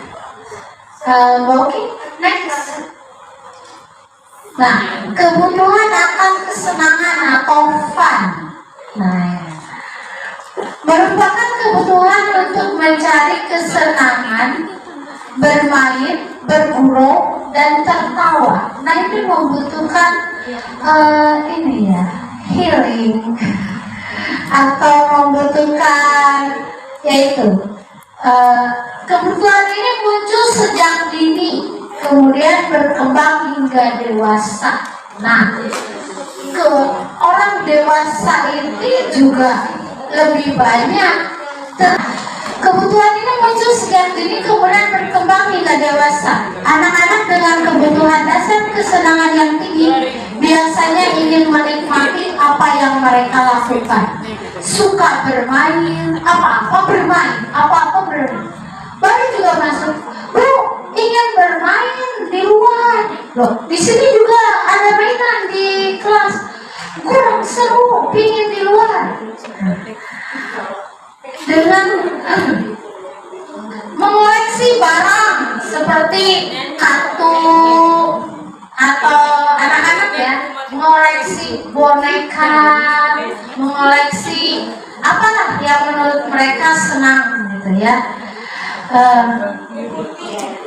Oke, next. Nah, kebutuhan akan kesenangan atau fun. Nah, merupakan kebutuhan untuk mencari kesenangan, bermain, bergurau, dan tertawa. Nah, ini membutuhkan ini ya, healing, atau membutuhkan yaitu kebutuhan ini muncul sejak dini, kemudian berkembang hingga dewasa. Nah, ke orang dewasa ini juga lebih banyak. Kebutuhan ini muncul sejak dini, kemudian berkembang hingga dewasa. Anak-anak dengan kebutuhan dasar kesenangan yang tinggi biasanya ingin menikmati apa yang mereka lakukan. Suka bermain, apa-apa bermain, apa-apa bermain. Baru juga masuk, bro, ingin bermain di luar. Loh, di sini juga ada mainan di kelas. Kurang seru, pingin di luar. Dengan mengoleksi barang seperti kartu, atau anak-anak ya, mengoleksi boneka, mengoleksi apalah yang menurut mereka senang gitu ya.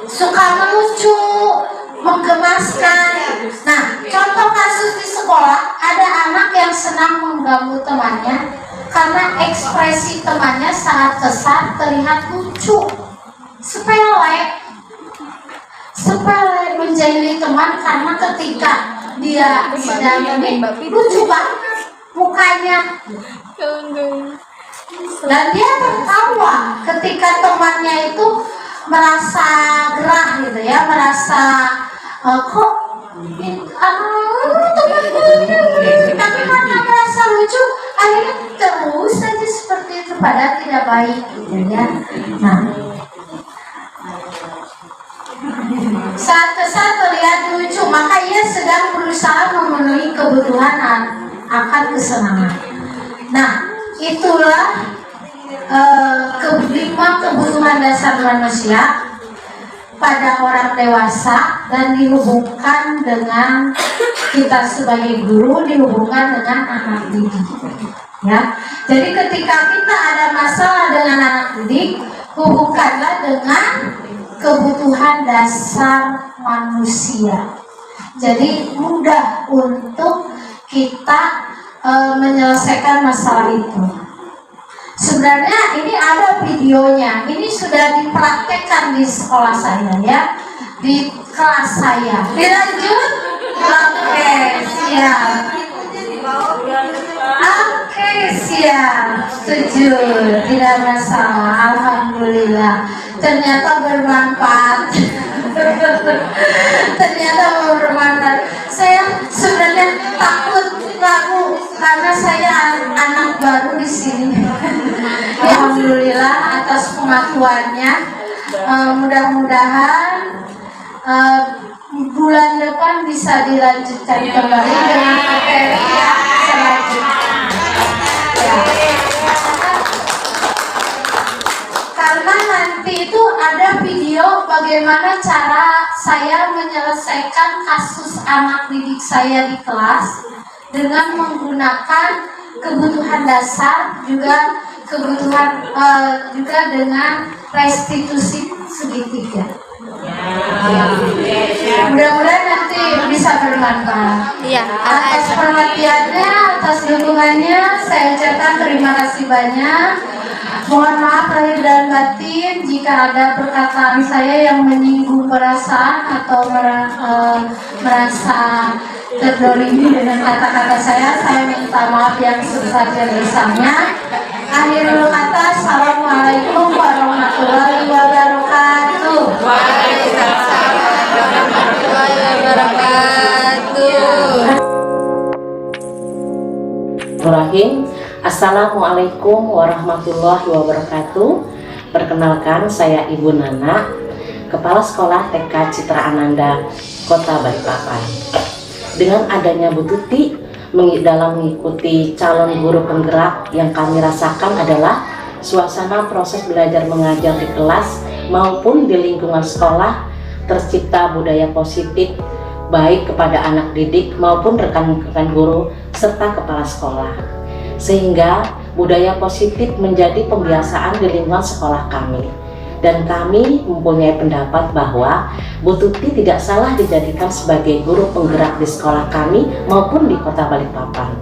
Suka melucu, menggemaskan. Nah, contoh kasus di sekolah, ada anak yang senang mengganggu temannya karena ekspresi temannya sangat kesal, terlihat lucu. Sepele menjahili teman karena ketika dia sedang lucu banget mukanya, dan dia tertawa ketika temannya itu merasa gerah gitu ya, merasa kok tapi karena merasa lucu akhirnya terus saja seperti itu, padahal tidak baik gitu ya. Nah, saat kesal terlihat lucu, maka ia sedang berusaha memenuhi kebutuhan akan kesenangan. Nah, itulah kelima kebutuhan dasar manusia pada orang dewasa, dan dihubungkan dengan kita sebagai guru, dihubungkan dengan anak didik ya. Jadi ketika kita ada masalah dengan anak didik, hubungkanlah dengan kebutuhan dasar manusia. Jadi mudah untuk kita menyelesaikan masalah itu. Sebenarnya ini ada videonya, ini sudah dipraktekkan di sekolah saya ya, di kelas saya. Dilanjut? Oke, siap. Oke, siap. Setuju, tidak masalah. Alhamdulillah. Ternyata bermanfaat. Ternyata bermanfaat. Saya sebenarnya takut ragu karena saya anak baru di sini. Alhamdulillah atas pengakuannya. Mudah-mudahan bulan depan bisa dilanjutkan kembali dengan materi yang selanjutnya. Ya. Karena nanti situ ada video bagaimana cara saya menyelesaikan kasus anak didik saya di kelas dengan menggunakan kebutuhan dasar juga juga dengan restitusi segitiga. Mudah-mudahan nanti bisa bermanfaat.
Iya,
Atas perhatiannya, atas dukungannya, saya ucapkan terima kasih banyak. Mohon maaf lahir dan batin jika ada perkataan saya yang menyinggung perasaan atau merasa terdolimi dengan kata-kata saya. Saya minta maaf yang sebesar-besarnya. Akhirul kata, assalamualaikum warahmatullahi wabarakatuh.
Waalaikumsalam warahmatullahi wabarakatuh.
Bismillahirrahmanirrahim. Assalamualaikum warahmatullahi wabarakatuh. Perkenalkan, saya Ibu Nana, Kepala Sekolah TK Citra Ananda, Kota Balikpapan. Dengan adanya Bu Tuti dalam mengikuti calon guru penggerak, yang kami rasakan adalah suasana proses belajar mengajar di kelas maupun di lingkungan sekolah tercipta budaya positif baik kepada anak didik maupun rekan-rekan guru serta kepala sekolah, sehingga budaya positif menjadi pembiasaan di lingkungan sekolah kami. Dan kami mempunyai pendapat bahwa Bu Tuti tidak salah dijadikan sebagai guru penggerak di sekolah kami maupun di Kota Balikpapan,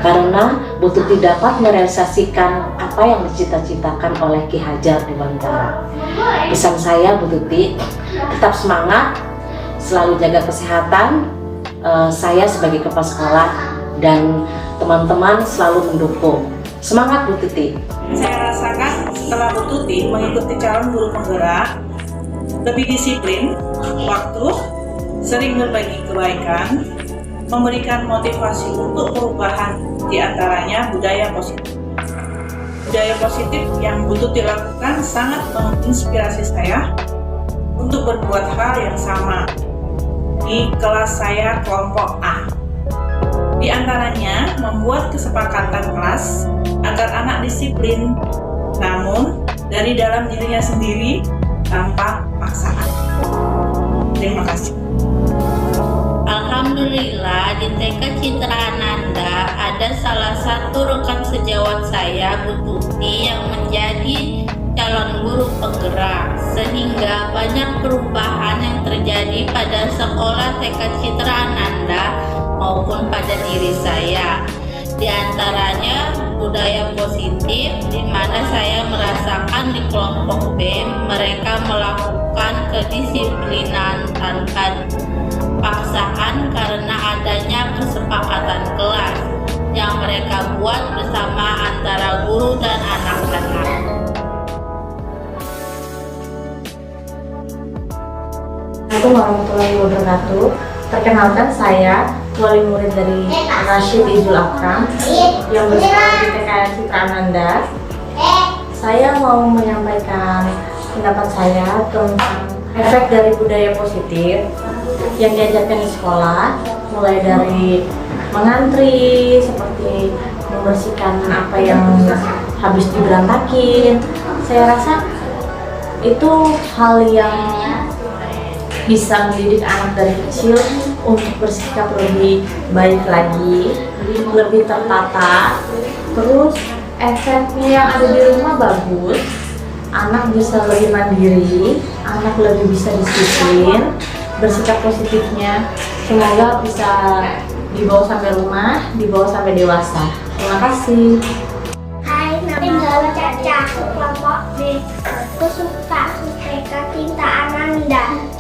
karena Bu Tuti dapat merealisasikan apa yang dicita-citakan oleh Ki Hajar Dewantara. Pesan saya, Bu Tuti, tetap semangat, selalu jaga kesehatan. Saya sebagai kepala sekolah dan teman-teman selalu mendukung. Semangat, Bu Tuti.
Saya rasakan setelah Bu Tuti mengikuti calon guru penggerak, lebih disiplin, waktu, sering berbagi kebaikan, memberikan motivasi untuk perubahan, diantaranya budaya positif. Budaya positif yang Bu Tuti lakukan sangat menginspirasi saya untuk berbuat hal yang sama di kelas saya kelompok A. Di antaranya membuat kesepakatan kelas agar anak disiplin, namun dari dalam dirinya sendiri tanpa paksaan. Terima kasih.
Alhamdulillah, di TK Citra Ananda ada salah satu rekan sejawat saya, Bu Tuti, yang menjadi calon guru penggerak, sehingga banyak perubahan yang terjadi pada sekolah TK Citra Ananda maupun pada diri saya. Di antaranya budaya positif, di mana saya merasakan di kelompok B mereka melakukan kedisiplinan tanpa paksaan karena adanya kesepakatan kelas yang mereka buat bersama antara guru dan anak-anak.
Assalamualaikum warahmatullahi wabarakatuh. Perkenalkan, saya wali murid dari Rashid Izul Akram yang bersekolah di TK Citra Ananda. Saya mau menyampaikan pendapat saya tentang efek dari budaya positif yang diajarkan di sekolah, mulai dari mengantri, seperti membersihkan apa yang habis diberantakin. Saya rasa itu hal yang bisa mendidik anak dari kecil untuk bersikap lebih baik lagi, lebih tertata. Terus efeknya yang ada di rumah bagus, anak bisa lebih mandiri, anak lebih bisa disiplin, bersikap positifnya semoga bisa dibawa sampai rumah, dibawa sampai dewasa. Terima kasih.
Hai, nama saya Caca, kelompok B. Aku suka TK Citra Ananda.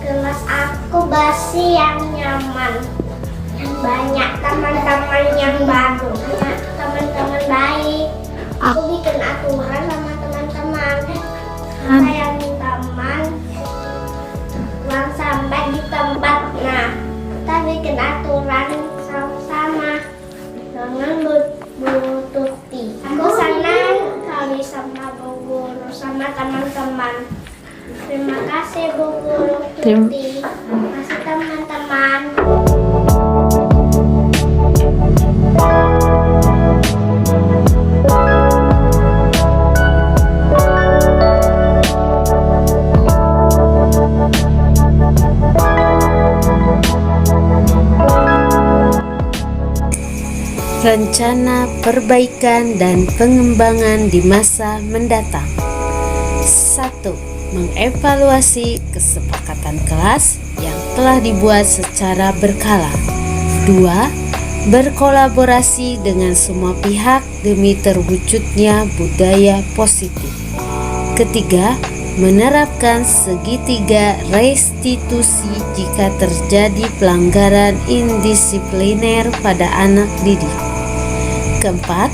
Kelas aku basi yang nyaman, banyak teman-teman yang baru, banyak teman-teman baik. Aku bikin aturan sama teman-teman. Saya minta teman buang sampah di tempat. Nah, kita bikin aturan sama-sama dengan Bu Tuti. Aku senang kali sama Bu Guru, sama teman-teman. Terima kasih Bu Guru Tuti. Terima kasih teman-teman.
Rencana perbaikan dan pengembangan di masa mendatang. 1. Mengevaluasi kesepakatan kelas yang telah dibuat secara berkala. 2. Berkolaborasi dengan semua pihak demi terwujudnya budaya positif. Ketiga, menerapkan segitiga restitusi jika terjadi pelanggaran indisipliner pada anak didik. Keempat,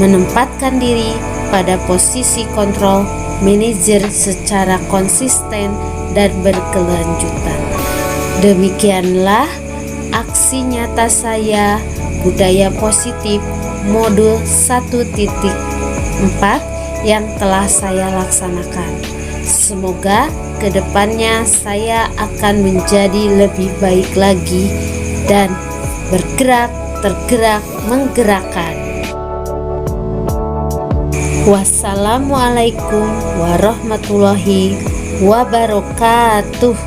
menempatkan diri pada posisi kontrol manajer secara konsisten dan berkelanjutan. Demikianlah aksi nyata saya budaya positif modul 1.4 yang telah saya laksanakan. Semoga kedepannya saya akan menjadi lebih baik lagi dan tergerak, menggerakkan. Wassalamualaikum warahmatullahi wabarakatuh.